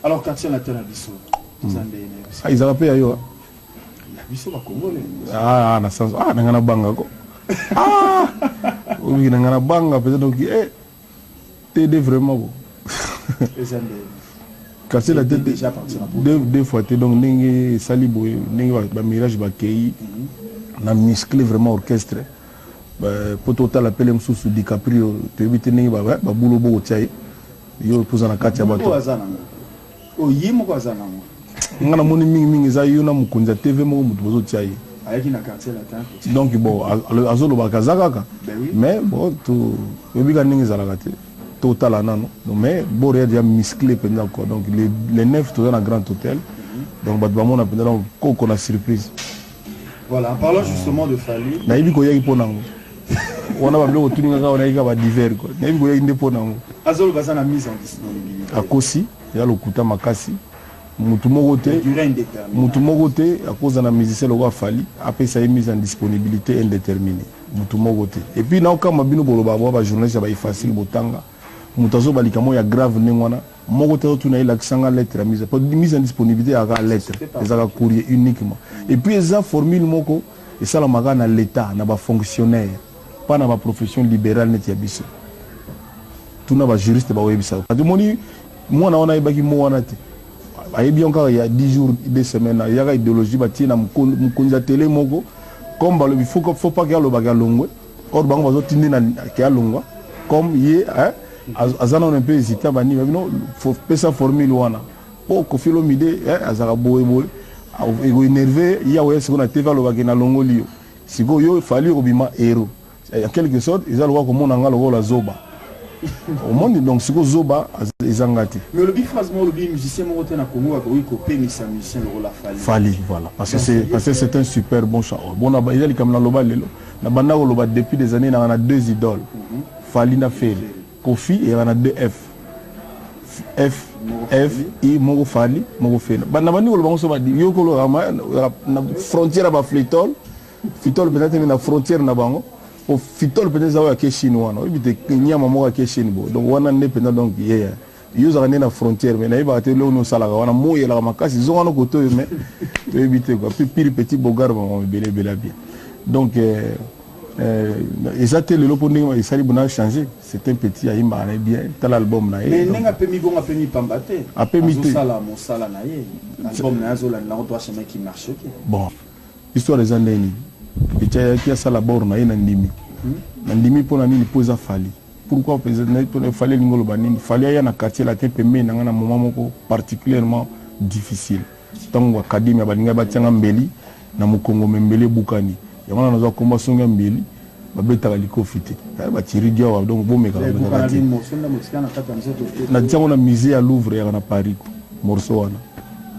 Alors quand il y a la télé biso ils ont payé yo biso ba congolais na sens nangana banga ko oui nangana banga peut-être donc t'aider vraiment bon quand c'est la tête deux fois t'es donc ningi salibo ningi ba mirage ba kei na musclé vraiment orchestre pour total appelé msusu DiCaprio tu éviter ningi ba boulot bo tchai yo poza na kati ya bato o yimo kwa zana mo ngana moni mingi za yo na mukunza TV mo mutu bozo tchai ayaki na quartier latin donc bon azolo ba kazaka mais bon to yobika ningi za la kati total anano mais bon déjà musclé pendant quoi donc les neuf tout dans un grand hôtel donc bato bamona pendant ko na surprise voilà en parlant justement de Fally na yibi ko yaki ponango on a bien tuninga ka on a yaka divers quoi na yibi ko yaki ndeponango azolo bazana mise en disponibilité akosi ya lokuta makasi mutu moko te à cause na musicien lokwa Fally après ça mise en disponibilité indéterminée mutu moko te et puis na okama bino boloba ba journaliste ba facile botanga mutu azo balika mo ya grave nengwana moko te tuna ila kisanga lettre mise en disponibilité à la lettre ezaka courrier uniquement et puis eza formule moko et ça la maga na l'état na ba fonctionnaire pas na ba profession libérale net ya biso tuna ba juriste ba webisa parce que moni moi na ona ibaki mo wana te ayebi encore il y a 10 jours 2 semaines il y a idéologie ba tina mukonza télé moko comme ba le faut pas que lo baga longwe or bango bazo tindi na ke longwa comme yé hein azana on un peu hésité bani non faut pesa formule wana po ko filo mide azaka boye ego énervé il y a ouais ce qu'on a TV lo baga na longoli siko yo Fally obima héros en quelque sorte ils ont le droit comme on a le la zoba au monde donc siko zoba ezangati mais le bifrasement le musicien mo na Congo a oui copé musicien le la Fally voilà parce que c'est un super bon chant bon na il y a comme na loba lelo na banda ko loba depuis des années na 2 idoles Fally na Fely Kofi et on a 2 F I Moko Fally Moko Fely banda bandi ko loba so ba yo ko lo na frontière ba Fitol peut-être na frontière na bango au Fitol peut-être ça va que chinois non il était nyama mo ka chine bo donc wana ne peut donc yeah yo za na frontière mais na iba te lo no sala wana mo yela makasi zo wana koto mais to éviter quoi puis pire petit bogar bon belé bien donc exactement le lopo il s'est bien changé c'est un petit aïma bien tel album na mais nenga pe mi bonga pe mi pambate a mi sala mo sala na ye album na zo la na to chemin qui marche bon histoire des années et qui a ça la borne na ndimi ndimi pona nini poza Fally pourquoi peut-être Fally ngolo banini Fally ya na quartier la te pembe na ngana moment moko particulièrement difficile tango académie balinga batianga mbeli na mukongo mbeli bukani yamana nazo komba songa mbeli babeta liko fité ba tiri dio donc bomeka na tiango na musée à Louvre ya na Paris morceau wana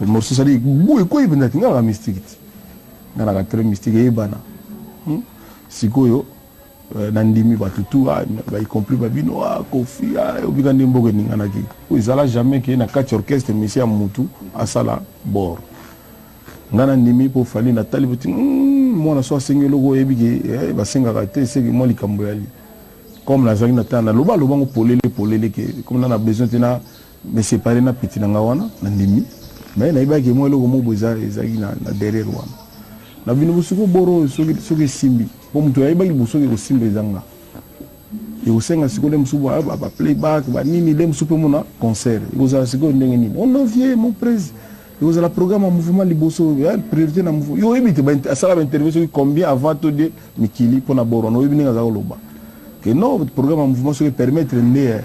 morceau ça dit boue ko ibenda tinga mystique na la très mystique et bana sikoyo nandimi batu tout ba y compris babino Kofi obika ndimboke ningana ki izala jamais que na quatre orchestre monsieur mutu asala bord ngana ndimi po Fally na tali buti mwana so sengelo go ebiki ba senga ka te seki mo likambo yali comme la zali na tana loba ngo polele que comme na besoin tena me séparer na petit na wana na ndimi mais na ibaki mo loko mo boza ezaki na derrière wana na bino busuko boro soki simbi po mutu ya ibaki busoki ko simbe zanga e usenga sikole msubo ba playback ba nini dem supe mona concert uza siko ndenge nini on vient mon président vous avez le programme en mouvement liboso priorité na mouvement yo ebite ba sala ba intervention combien avant tout de mikili pour na boro no ebini ngaza loba que non votre programme en mouvement se permettre ne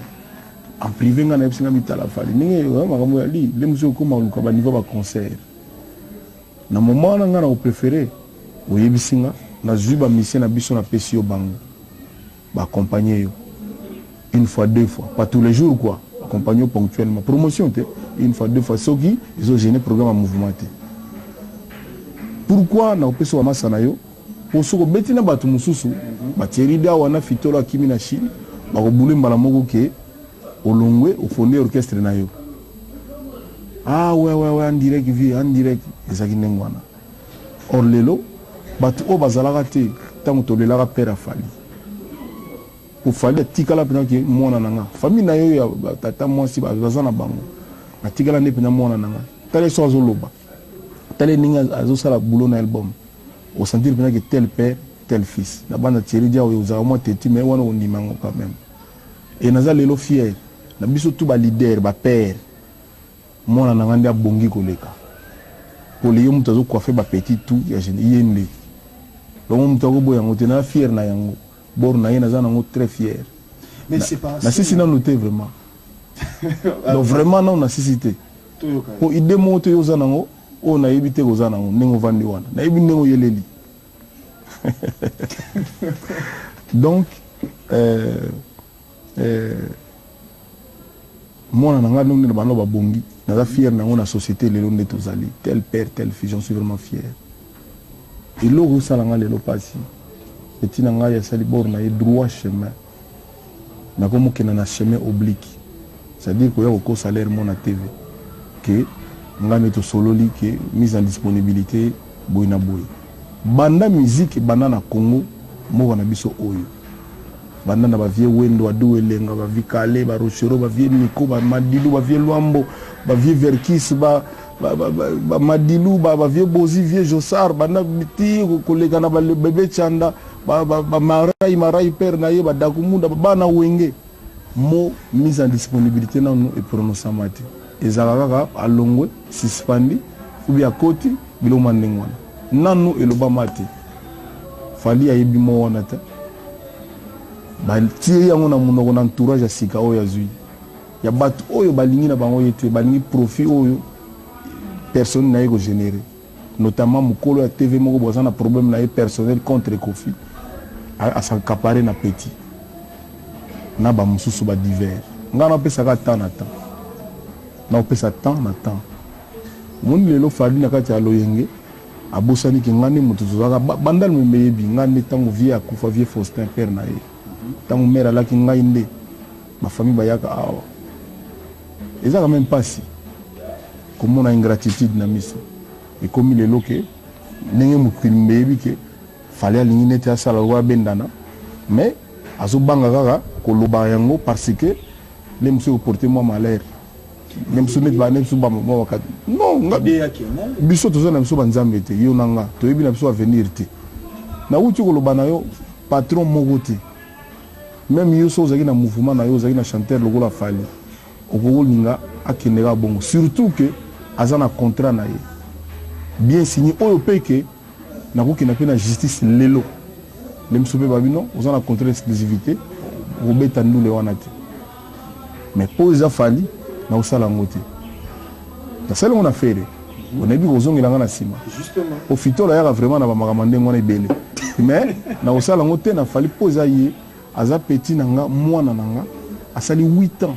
en privé ngana ebisinga mitala Fally ninge makambo ya li le muso ko maluka ba niveau ba concert na moment na ngana o préféré o yebisinga na zuba mission na biso na pesio bango ba accompagner yo une fois deux fois pas tous les jours quoi accompagner ponctuellement promotion une fois deux fois ceux qui ils ont gêné programme en mouvement pourquoi na opeso wa masana yo pour soko betina batu mususu ba tierida wana fitola kimi na Chine ba ko bule mbala moko ke olongwe au fonder orchestre na yo ouais en direct ezaki nengwana or lelo batu o bazalaka te tango tolelaka père a Fally pour Fally tikala pendant que mwana nanga famille na yo ya tata mwasi bazana bango natikala nde pena mwana nanga tala so azoloba tala ninga azosala boulot na album au sentir pena que tel père tel fils na banda Thierry Dia oza moi teti mais wana onimango quand même et naza lelo fier na biso tout ba leader ba père mwana nanga nde abongi koleka pour les hommes tazo coiffer ba petit tout ya jeune yende donc mutu akoboya ngo te na fier na yango bor na ye naza nango très fier mais c'est pas na sisi na noté vraiment donc vraiment non nécessité pour idée moto yoza nango o na yebite koza nango nengo vandi wana na yebi nengo yeleli donc mwana nanga nonde na bano babongi naza fier nango na société lelo nde tozali tel père tel fils j'en suis vraiment fier et loko salanga lelo pasi petit nanga ya sali bor na ye droit chemin na komo kena na chemin oblique c'est-à-dire que y a au salaire mon na TV que nga meto sololi que mise en disponibilité boyna boy banda musique banda na Congo mo na biso oyo banda na ba vie wendo adu elenga ba vikale ba rochero ba vie niko ba madilu ba vie luambo ba vie verkis ba madilu ba vie bozi vie josar banda biti kolega na ba bebe chanda ba marai père na ye ba dakumunda ba na wenge mo mise en disponibilité na nous et prononçant mati ezalaka alongwe suspandi ou bien koti bilo mandengwana nanu eloba mati fali ayebi mo wana ta ba tie yango na munoko na entourage ya sika oyo azui ya bato oyo balingi na bango yete balingi profit oyo personne na yeko générer notamment mukolo ya TV moko boza na problème na ye personnel contre Kofi à s'accaparer na petit na ba mususu ba divers ngana pesa ka temps na temps na pesa temps na temps moni lelo fali na kati ya loyenge abosani ki ngani mutu zaka bandal meyebi ngani tango vie akufa vie Faustin père na ye tango mère la ki ngai nde ma famille bayaka awa eza quand même pas si comme on a ingratitude na miso et comme lelo ke ndenge mutu meyebi ke fallait alingi nete asala wa bendana mais azobanga kaka koloba yango parce que les monsieur porter moi malheur même si net ba nem so ba mo wakati non ngabi biso tozo na biso banzambe te yo nanga to yebi na biso avenir te na uti koloba na yo patron moko te même yo so zaki na mouvement na yo zaki na chanteur lokola fali okolinga akendeka bongo surtout que azana contrat na ye bien signé oyo peke na kokina pe na justice lelo même sobe babino ozana contrat d'exclusivité robeta ndule wana te mais pour eza fali na osala ngote ta sala on a fait on a dit ozongela nga na sima justement au fitola ya vraiment na ba makamande ngwana ibele mais na osala ngote na fali poza ye aza petit nanga mwana nanga asali 8 ans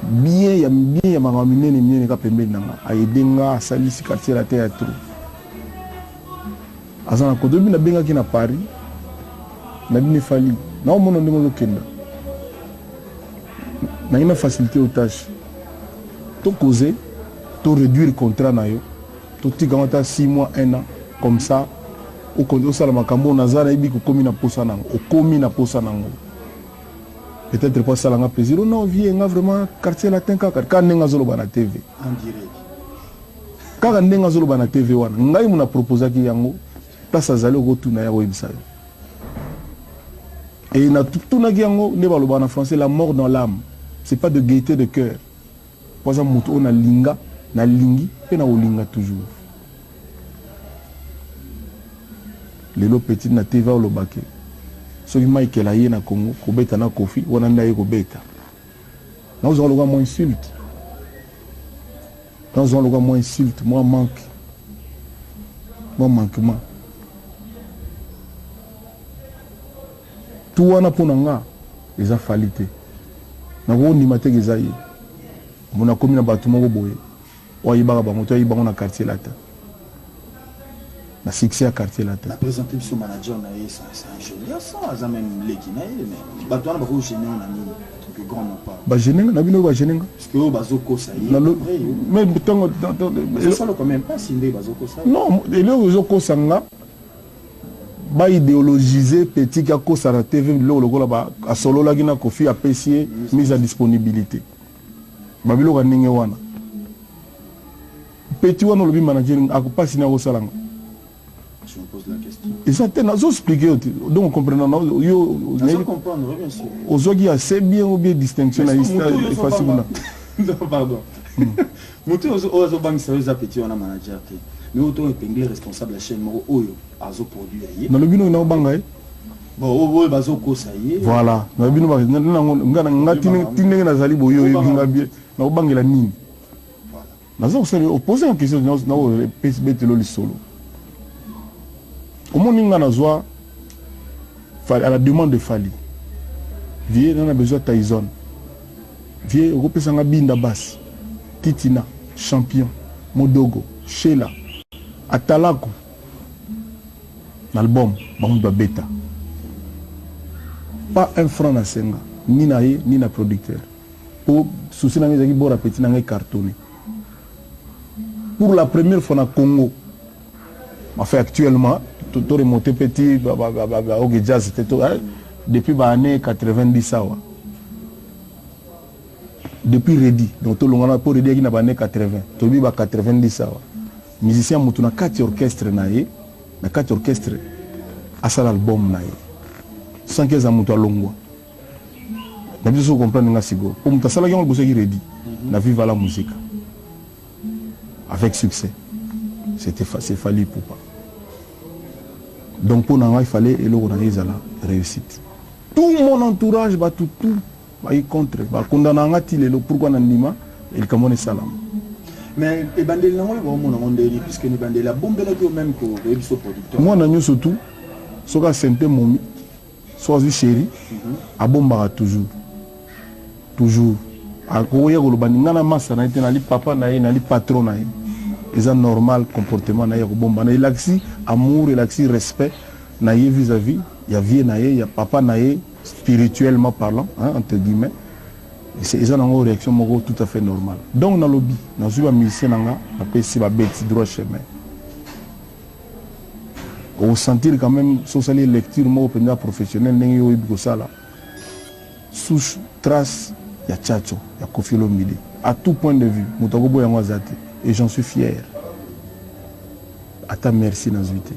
bien ya makamine ne ka pembeni nanga aidenga asali si quartier la théâtre azana ko dobi na benga ki na Paris na bine fali na o mono ndemo kenda na ina facilité aux tâches to causer to réduire contrat na yo to tika 6 mois 1 an comme ça au kondo sala makambo nazara ibi ko komi na posa nango o komi na posa nango peut-être pas ça nga plaisir non vie nga vraiment quartier latin ka ka nenga zolo bana TV en direct ka nenga zolo bana TV wana ngai muna proposer ki yango place azali ko tuna ya website et na tuna ki yango ne ba lo bana français la mort dans l'âme c'est pas de gaieté de cœur pour ça mutu on a linga na lingi pe na olinga toujours lelo petit na TV au lobake so ki Michael aye na Congo ko beta na Kofi wana ndaye ko beta na ozo loga mo insulte na ozo loga mo insulte moi manque moi manquement tout wana pona nga eza falite na ko ndima te gezaye mona komi na batu moko boye oyibaka bango to oyibaka na quartier lata na succès à quartier lata la présenter son manager na c'est un génie ça ça même leki na mais batu wana bako génie na ni que grand non pas ba génie na bino ba génie parce que bazoko ça y mais tango ça le quand même pas sindé bazoko ça non ele ozoko sanga ba idéologiser petit ka ko sa TV lokola ba asolo la gina Kofi apesier mise à disponibilité babilo ka ninge wana petit wana lobi manager akopasi na kosalanga. Je me pose la question. Et ça te nazo expliquer donc on comprend yo Je comprends, bien sûr. ozwaki assez bien ou bien distinction na histoire efasi kuna. Non, pardon. Moto ozo bangisa oza petit wana manager te. Mais auto épinglé responsable la chaîne moko oyo azo produire ye. Na lobi no na banga bon oyo bazo kosa ye. Voilà. Na lobi no ba ngati tinenge na zali boyo yebinga bien. Na bangela nini? Voilà. Nazo ko poser une question na PSB telo li solo. Comment ninga nazwa à la demande de Fali. Vieux on a besoin de Tyson. Vieux repesanga binda bass. Titina, champion, Modogo, Sheila, Atalako. L'album, Bamba Beta. Pas un franc na senga, ni na ye, ni na producteur. Pour souci na ngezaki bora petit na ngai cartonné. Pour la première fois na Congo, enfin actuellement, tout remonté petit, ok jazz, c'était tout, depuis les années 90 ça. Depuis Redi, donc tout le monde pour Redi qui n'a pas né 80, tout le monde 90 ça. Musicien mutu na 4 orchestres naé, na 4 orchestres à ça l'album naé. Sans que ça mutu alongwa. Na biso comprendre nga sigo. Pour mutu sala qui bosse qui Redi, na vive la musique. Avec succès. C'était c'est Fali Poupa. Donc pour nous il fallait et le organiser la réussite. Tout mon entourage va tout il contre ba condamnanga tilelo pourquoi nandima el kamone salam. Mais et bandel na ngolo mo na ngondeli puisque ni bandela bombela ko même ko ebiso producteur. Moi na nyo surtout soka sente momi sozi chéri abomba toujours akoya ko lobani ngana masa na ite na li papa na ye na li patron na ye. C'est un normal comportement na ye ko bomba na ilaxi amour ilaxi respect na ye vis-à-vis ya vie na ye ya papa na ye spirituellement parlant, hein, entre guillemets, c'est une réaction tout à fait normale. Donc, dans le lobby, dans le musicien, on peut se battre droit chemin. On sentir quand même, sur les lectures, professionnelle, souche, trace, il y a Tchatcho, il y a Kofi Olomide. À tout point de vue, et j'en suis fier. À ta merci, Nazouité.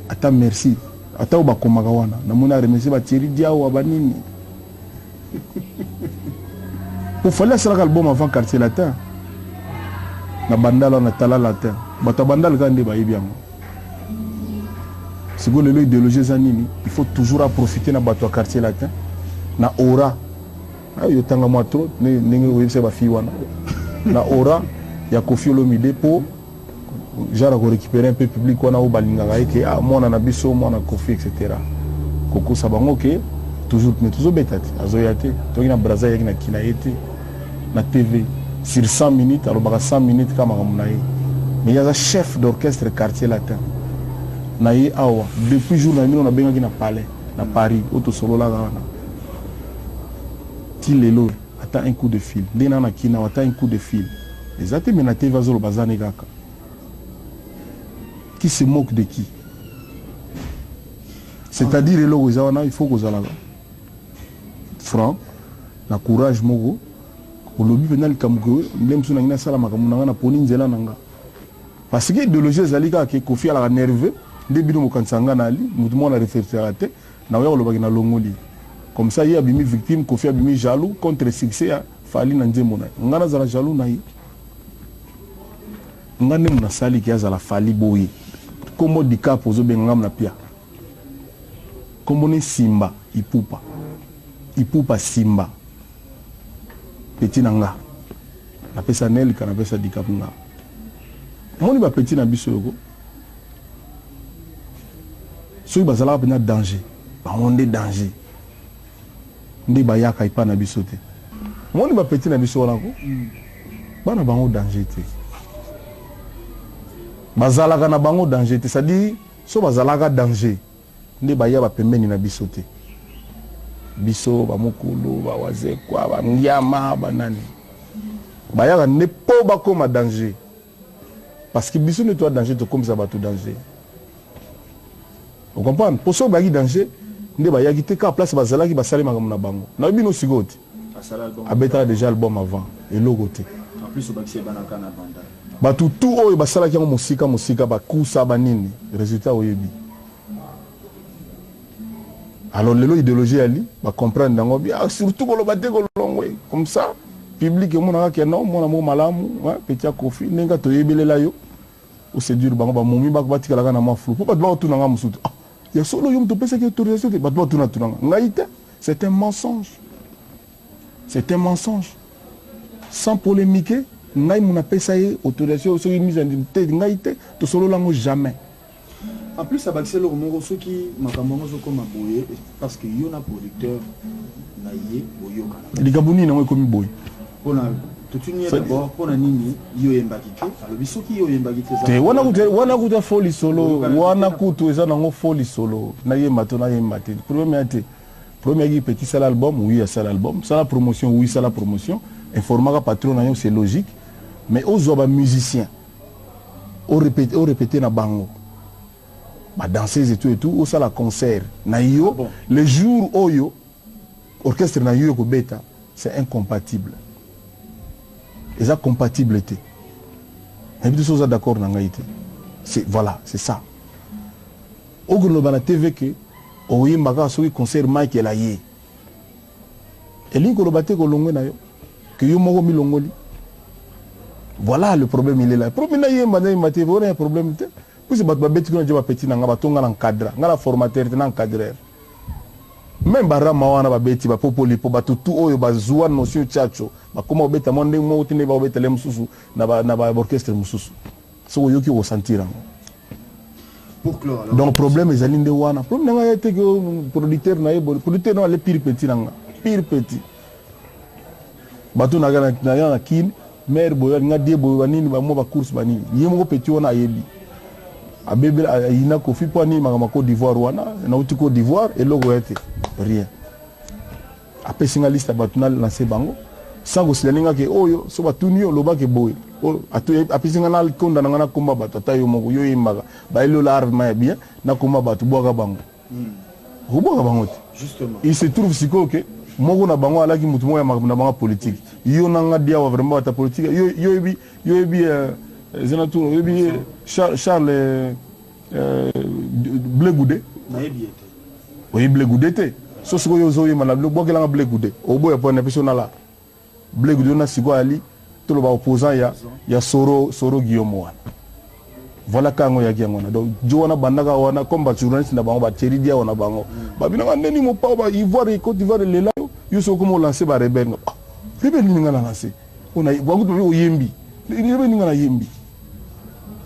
À ta merci. Ata uba komagawana namuna remercier ba Thierry Diaw banini pour fallait ça l'album avant quartier latin na bandala na tala latin bata bandal kande ba yibiango c'est que l'idéologie zanini il faut toujours profiter na bato quartier latin na aura ayo tanga moi trop ningi webse ba fi wana na aura ya Kofi Olomide pour genre récupérer un peu public on a au balinganga et que moi on a biso moi on a Kofi etc. Koko sabango que toujours mais toujours betati azoyate to ina braza yaki na kinaete na TV sur 100 minutes alors 100 minutes kama ngamunaye mais il y a un chef d'orchestre quartier latin naye awa depuis jour na mino na benga na palais na Paris auto solo la wana tilelo attend un coup de fil ndena na kina attend un coup de fil les até mais na TV azolo bazane kaka. Qui se moque de qui? C'est-à-dire, il faut que vous ayez franc, na courage, mogo, au lobby pénal Kamgo, même si on a salama comme on a poni nzela nanga. Parce que l'idéologie zalika qui Kofi ala nerveux, début de mokansanga nali, tout le monde a référé à té, na wa lobaki na longoli. Comme ça, il y a bimi victime, Kofi a bimi jaloux contre succès Fali na nzemona. Ngana zala jaloux na yi. Ngane muna sali ki azala Fali boye. Comme dika pozo bengam na pia. Comme on Simba, Ipupa Simba. Petit nanga. Na pesa nel kana pesa dika nga. Moni ba petit na biso yoko. So bazala ba na danger. Ba onde danger. Ndi ba yaka ipa na biso te. Moni ba petit na biso wana ko. Bana bango danger te. Bazalaka na bango danger te, c'est-à-dire so bazalaka danger nde baya ba pembeni na biso te. Biso ba mokolo ba wazekwa ba ngiama ba nani bayaka ne po ba koma danger parce que biso ne toi danger to comme ça ba tout danger. Vous comprenez? Pour so ba gi danger nde baya ki te ka place bazalaki ba salema comme na bango na bino sigoti abeta déjà album avant et logo te plus au Baxi Banaka na banda. Ba tout oyo basala ki musika ba kusa ba nini résultat oyebi. Alors lelo idéologie ali ba comprendre dango bien surtout ko lo batte ko longwe comme ça public mo na ka non mo na mo malamu petit kofi nenga to yebelela yo o séduire bango ba momi ba batika la na maflu po ba ba tout na musutu ah ya solo yo mto pesa ki autorisation ba ba tout na ngaite c'est un mensonge. C'est un mensonge. Sans polémiquer, ngai mon appel ça y autorisation sur une mise en tête ngaite to solo lango jamais. En plus ça baxé le moro ceux qui makambo zo comme boye parce que yo na producteur na yé boyo kana. Ligabuni na ko mi boy. Pona to tu nie d'abord pona nini yo embakite alors biso ki yo embakite ça. Te wana kuta folie solo wana kutu eza nango folie solo na ye mato na ye maté. Premier qui petit ça l'album oui ça l'album ça la promotion oui ça la promotion information patron c'est logique mais aux autres musiciens au répéter na bango ba danser et tout au ça la concert na yo bon. Le jour oyo orchestre na yo ko beta c'est incompatible et ça compatibilité et puis tous d'accord na ngaité c'est voilà c'est ça au global la TV que oyi maka soki concert Mike la ye elingo lo batte ko longwe na yo que yo moko mi longoli voilà le problème il est là le problème na ye mbana mate voilà un problème te puis bat ba beti ko na petit na nga batonga na cadre nga formateur na encadreur même bara mawana ba beti ba popoli po batutu oyo bazwa notion chacho ba koma obeta monde mo tine ba obeta le mususu na ba orchestre mususu so yo ki o sentir donc problème est allé de wana problème n'a été que producteur n'a les pire petit nanga pire petit bateau na kin mère boya nga die boya nini ba mo ba course ba nini yemo petit wana yebi abebe ina ko fi po ni ma Côte d'Ivoire wana na uti Côte d'Ivoire et logo était rien après singa liste batunal lancer bango sango silaninga ke oyo so batunio loba ke boy o atu apisinga na konda na ngana komba bato tayo moko yo yimaga ba ilo la arme ma bien na komba bato boga bango boga bango justement il se trouve siko que moko na bango alaki mutu moya na bango politique yo na ngadia wa vraiment ta politique yo bi zena tout yo bi Charles Blé Goudé na yebi été oui Blé Goudé té so siko yo zo yima na boga la Blé Goudé o boya po na persona la Blé Goudé na siko ali tout le opposant ya Soro Guillaume wana voilà kango ya kiangona donc jowana bandaka wana comme ba journaliste na bango ba cheridia wana bango ba binanga ndeni mo pa ba Ivoire et Côte d'Ivoire le la yo so comme lancer ba rebelle rebelle ni ngana lancer ona bango to o yembi rebelle ni ngana yembi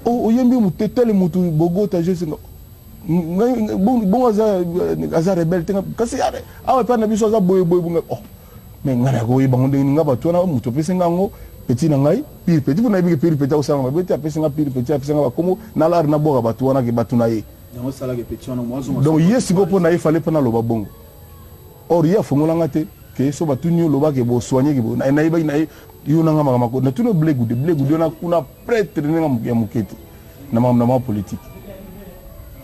o yembi mu tetele mutu Bogota je singa bon aza rebelle tenga kasi yare awa pa na biso za boy bunga mais ngana ko yibango ndeni ngaba tona mutu pese ngango petit na ngai pire petit na bibi pire petit osanga ba beti apesa nga pire petit apesa nga comme na lar na boga batu wana ke batu na ye donc ça la ke petit wana mwazo donc yes go pona ifale pona loba bongo or ya fongola ngate ke so batu ni loba ke bo soigner ke bo na iba na yo na ngama mako na tuno Blé Goudé na kuna prêtre nga ya mukete na ma politique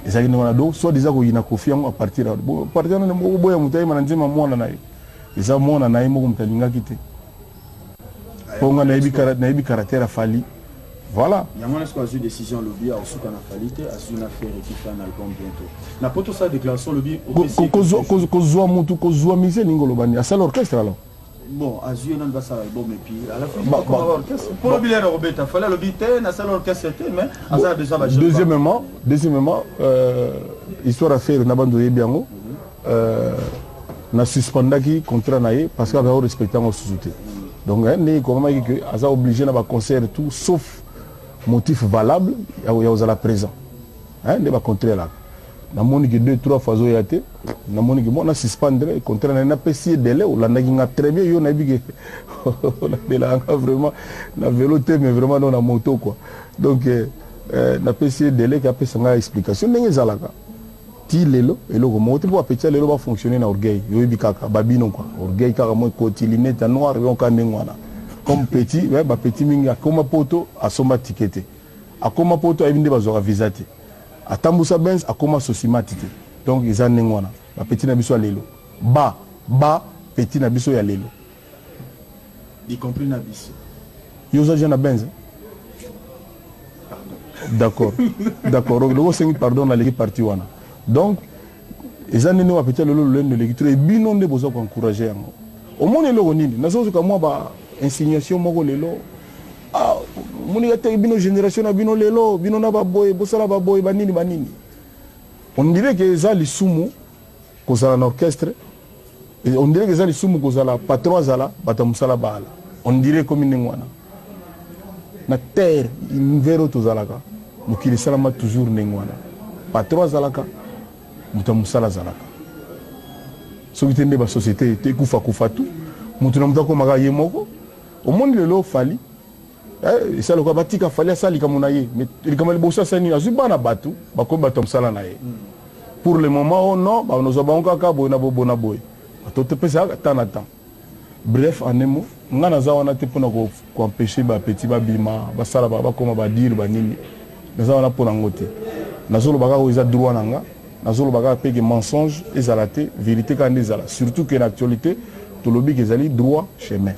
et ça qui nous a donc soit déjà ko ina confiance à partir na mo boya mutai mananzema mwana na ye eza mwana na ye mo mtalinga kite ponga na ibi caractère a fali voilà yamona ce que décision lobby au suka na qualité a une affaire qui fait un album bientôt na poto sa déclaration lobby ko zo mutu ko zo mise ningolo bani à ça l'orchestre alors bon azu nan ba sa album et puis à la fin pour le billet Roberta fallait lobby té na ça l'orchestre mais à ça déjà ba deuxièmement histoire à faire na bando yebiango na suspendaki contrat na ye parce que va respecter mon sous-souté. Donc né comment que asa obligé na ba concert tout sauf motif valable ya aux présent. Hein ne ba contrat là. Na moni que 2-3 fois zo yaté, na moni que mona suspendre contrat na PC délai ou la na très bien yo na bi que la vraiment na vélo mais vraiment dans la moto quoi. Donc na PC délai qui a fait sa explication ndenge zalaka. Ti lelo eloko moto po apetia lelo va fonctionner na orgueil yo bikaka babino quoi orgueil kaka mo cotiline ta noir yo ka ndengwana comme petit ba petit mingi akoma poto asomba tikete akoma poto ayinde bazora visate atambusa benz akoma sosimati te donc ils ndengwana ba petit na biso lelo ba petit na biso ya lelo y compris na biso yo oza déjà na benze. D'accord. D'accord. Donc, c'est pardon dans l'équipe partie wana. Donc, les années nous appellent le l'équipe et bino ne besoin d'encourager. Au moins le nini. Nazo ka moi ba insinuation moko lelo. Ah, moni ate bino génération na bino lelo, bino na ba boy, bosala ba boy banini banini. On dirait que ça les sumu kozala na orchestre. Et on dirait que ça les sumu kozala patron zala batamusala bala. On dirait comme une ngwana. Na terre, une véro tozalaka. Mukili salama toujours nengwana. Patron zalaka, mutamusala zalaka. Soki tende ba société te kufa tout. Mutuna mutako maka yemoko. Au monde lelo fali. Eh, ça le quoi batika fali asali kamuna ye. Mais il kamali bossa sani azu bana batu, bako batomsala na ye. Pour le moment non, ba nous avons kaka boina bona boy. Atote pesa tanatan. Bref, en un mot, on a pour empêcher les petits babima, les sala baba comme ba dire ba nini. Nous avons pour ngote. Nazolo baga oza droit nanga, nazolo baga peke mensonge et zalaté, vérité quand des zala. Surtout que l'actualité, tout le big ezali droit chemin.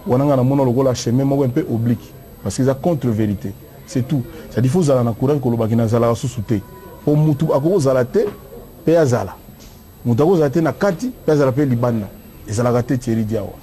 Wananga na mono lokola chemin mo un peu oblique parce que ça contre vérité. C'est tout. Ça dit faut zala na courant ko lobaki na zala sous-souté. Pour mutu akoko zalaté, pe azala. Mutu akoko zalaté na kati, pe azala pe libanda. Et ça l'a raté Thierry Diawa.